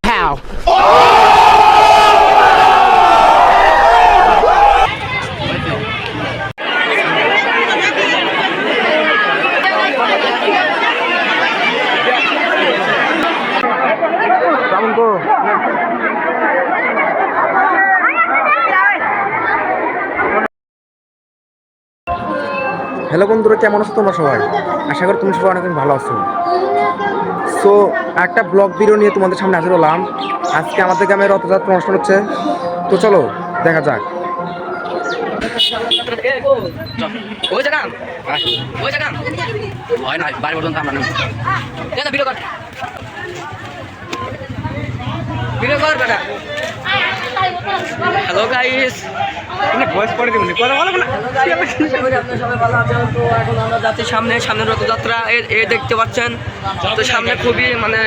How? Hello বন্ধুরা, কেমন আছো তোমরা সবাই? আশা করি তুমি সবাই অনেক ভালো আছো। সো একটা ব্লগ ভিডিও নিয়ে তোমাদের সামনে হাজির হলাম। আজকে আমাদের গ্রামে রথযাত্রা অনুষ্ঠান হচ্ছে, তো চলো দেখা যাক। হ্যালো গাইস, ভয়েস করে দিবনি, কথা বলো না। আপনারা সবাই ভালো আছেন। তো এখন আমরা যাচ্ছি সামনে রথযাত্রা এ দেখতে পাচ্ছেন। তো সামনে খুবই মানে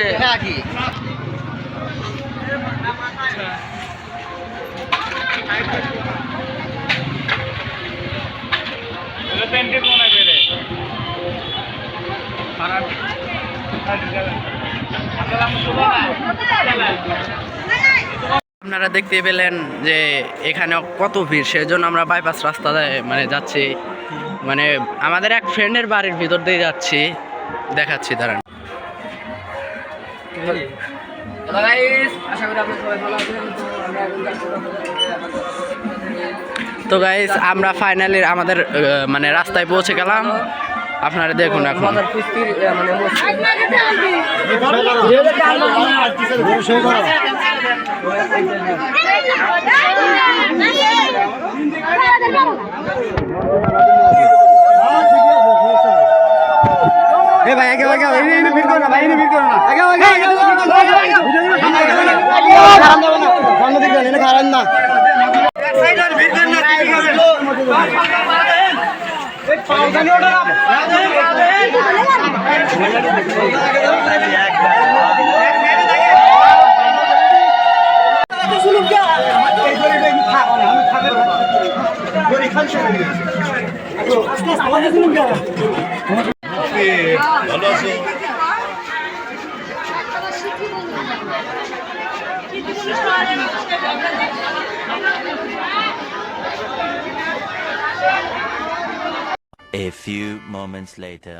আপনারা দেখতে পেলেন যে এখানে কত ভিড়, সেজন্য আমরা বাইপাস রাস্তায় মানে যাচ্ছি, মানে আমাদের এক ফ্রেন্ডের বাড়ির ভিতর দিয়ে যাচ্ছি, দেখাচ্ছি দাঁড়ান। তো গাইস আমরা ফাইনালি আমাদের মানে রাস্তায় পৌঁছে গেলাম। আপনারা দেখুন এখন ভাই আগে আগে ভিড় করো না, ভাই ভিড় করো না, আগে আগে সামনে দিকে এনে খারাপ না। ভালো আছো? A few moments later.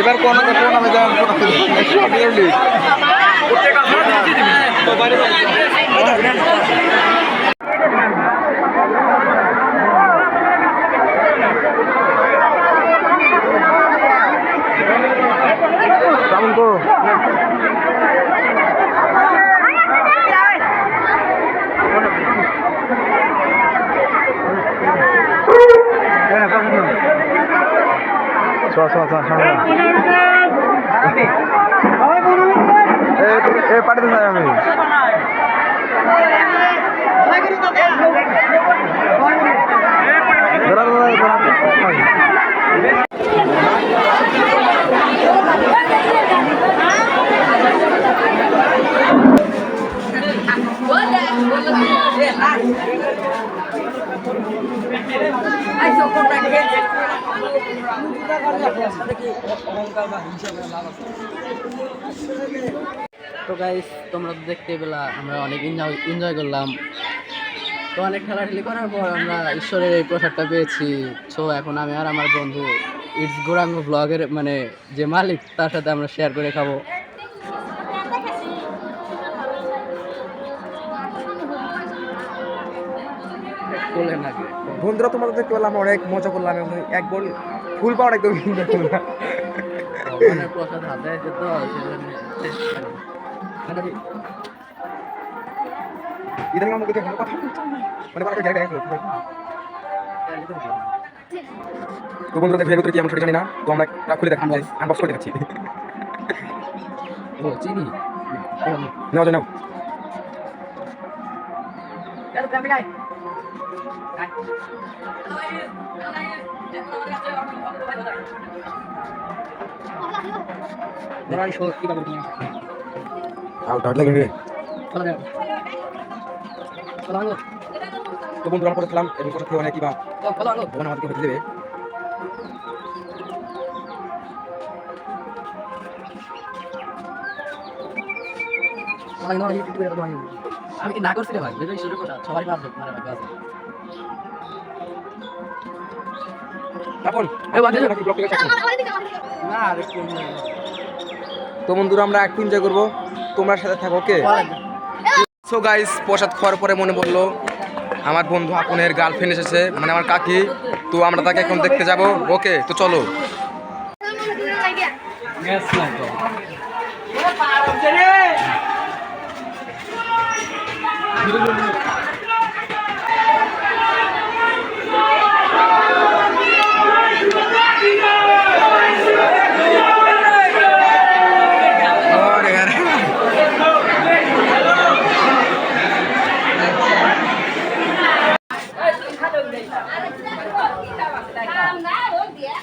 এবার কোন নামে যান কেমন তো পাঠাতে চাই আমি তো গাইস তোমরা তো দেখতে পেলা আমরা অনেক এনজয় করলাম। তো অনেক খেলাধুলি করার পর আমরা ঈশ্বরের এই প্রসাদটা পেয়েছি। সো এখন আমি আর আমার বন্ধু ইটস গৌরাঙ্গ ব্লগের মানে যে মালিক তার সাথে আমরা শেয়ার করে খাবো। বলে না বন্ধুরা তোমাদের দেখতে পেলাম অনেক মজা করলাম এবং এক বল ফুল পাওয়ার একদম এনজয় করলাম। প্রসাদ হাতে আছে তো সেজন্য ইদানিং আমার মুখে ভালো কথা মানে বারবার জায়গায় তো বন্ধুরা দেখো ভিতরে কি আমরা সেটা জানি না, তো আমরা খুলে দেখাম আনবক্স করে দেখাচ্ছি। ও চিনি নাও নাও তো বন্ধুরা আমরা খেলাম এবং কথা খেয়ে অনেক কি বা ভগবান আমাদেরকে হতে দেবে। আমি না করছি রে ভাই, সবাই পারবে তো বন্ধুরা আমরা একটু এনজয় করবো, তোমরা সাথে থাকো। ওকে সো গাইস প্রসাদ খাওয়ার পরে মনে পড়লো আমার বন্ধু আপনের গার্লফ্রেন্ড এসেছে, মানে আমার কাকি। তো আমরা তাকে এখন দেখতে যাব। ওকে তো চলো।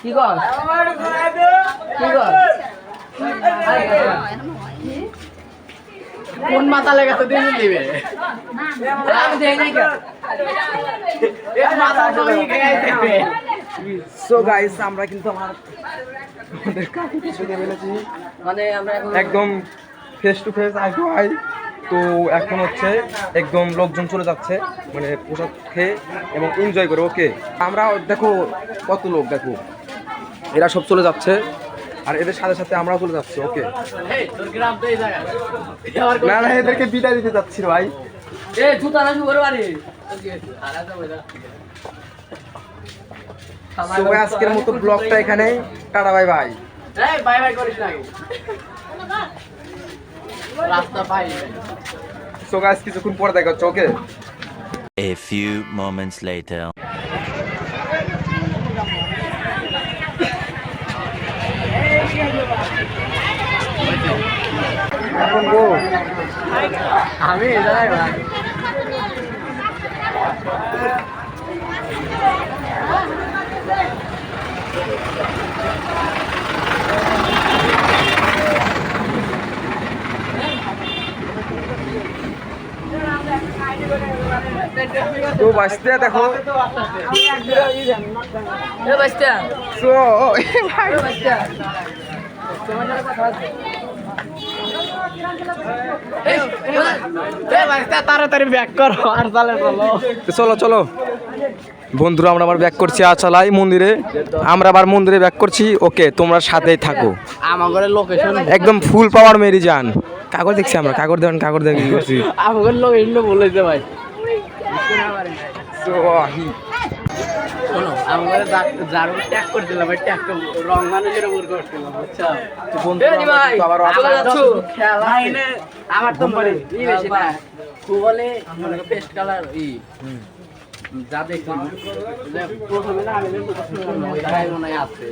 কি কর কোন মাথা লেগে তো দিন দিবে আমি দেই নাই কে এক মাথা চলে গেছে। সো গাইস আমরা কিন্তু আমাদের কাকুকে শুনে ফেলেছি, মানে আমরা এখন একদম face to face eye to eye. তো এখন হচ্ছে একদম লোকজন চলে যাচ্ছে মানে প্রসাদ খেয়ে এবং এনজয় করে। ওকে আমরা দেখো কত লোক, দেখো এরা সব চলে যাচ্ছে আর এদের সাথে সাথে আমরাও চলে যাচ্ছি। ওকে এই তোর গ্রাম তো এই জায়গা না না এদেরকে বিদায় দিতে যাচ্ছি ভাই। এ জুতা না শুরু বাড়ি আরে তো বইদা সো আজকের মতো ব্লগটা এখানে টাটা বাই বাই। এই বাই বাই করিস না রাস্তা পাই। সো গাইস কিছুক্ষণ পরে দেখা হচ্ছে। ওকে A few moments later. এখন গো আমি যাই ভাই তো বাঁচতে দেখো। এ বাচ্চা সো বাচ্চা তোমার সাথে কথা আছে তাড়াতাড়ি ব্যাক করো আর চালে চলো। তো চলো চলো বন্ধুরা, আমরা আবার ব্যাক করছি আচালাই মন্দিরে। আমরা আবার মন্দিরে ব্যাক করছি। ওকে, তোমরা সাথেই থাকো। আমার ঘরে লোকেশন একদম ফুল পাওয়ার মেরি যান। কাগজ দেখছি আমরা, কাগজ দেন, কাগজ দেন কি করছি। আমার ঘরে লোকেশন বলেছে ভাই। শোনো, আমার ঘরে যার ট্যাগ করছিলাম, ভাই ট্যাগটা রং মানুষের উপর করছিলাম, বুঝছো? তো বন্ধুরা, আমরা কিন্তু আবার আমার তো মনে বেশি না, খুব বলে মানে পেস্ট কালার যা দেখি প্রথমে না আমি মনে আছে।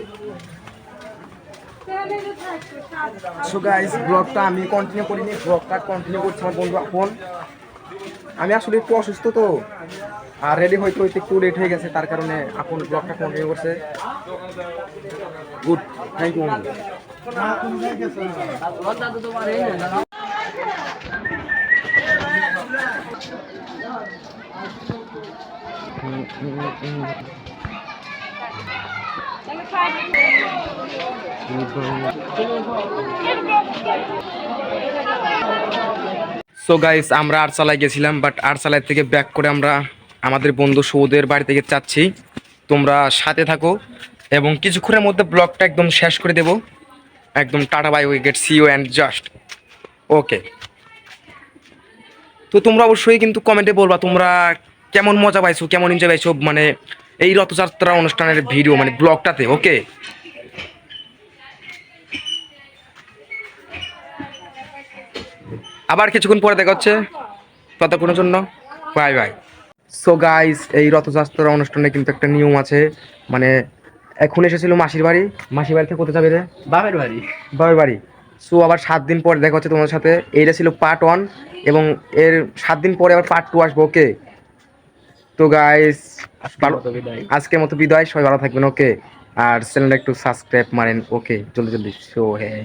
সো গাইস, ব্লগটা আমি কন্টিনিউ করিনি, ব্লগটা কন্টিনিউ করছি আমার বন্ধু আপন। আমি আসলে একটু অসুস্থ তো, আর রেডি হইতে হইতে একটু লেট হয়ে গেছে, তার কারণে আপন ব্লগটা কন্টিনিউ করছে। Good, thank you. দাদু তোমার এই না সো গাইস, আমরা আরসালায় গেছিলাম, বাট আরসালায় থেকে ব্যাক করে আমরা আমাদের বন্ধু সৌদের বাড়ি থেকে যাচ্ছি। তোমরা সাথে থাকো এবং কিছুক্ষণের মধ্যে ব্লগটা একদম শেষ করে দেব। একদম tata bye, we get see you and just okay. তো তোমরা অবশ্যই কিন্তু কমেন্টে বলবা তোমরা কেমন মজা পাইছো, কেমন এনজয় পাইছো মানে এই রথযাত্রা অনুষ্ঠানের ভিডিও মানে ব্লগটাতে। ওকে, আবার কিছুক্ষণ পরে দেখা হচ্ছে, ততক্ষণের জন্য বাই বাই। সো গাইস, এই রথযাত্রা অনুষ্ঠানে কিন্তু একটা নিয়ম আছে, মানে এখন এসেছিল মাসির বাড়ি, মাসির বাড়ি থেকে কোথায় যাবে রে? বাপের বাড়ি। বাবার বাড়ি। সো আবার 7 দিন পরে দেখা হচ্ছে তোমাদের সাথে। এইটা ছিল পার্ট 1 এবং এর 7 দিন পরে আবার পার্ট 2 আসবে। ওকে, তো গাইস আজকের মতো বিদায়, সবাই ভালো থাকবেন। ওকে, আর চ্যানেলটা একটু সাবস্ক্রাইব মারেন। ওকে, জলদি জলদি। সো হ্যাঁ।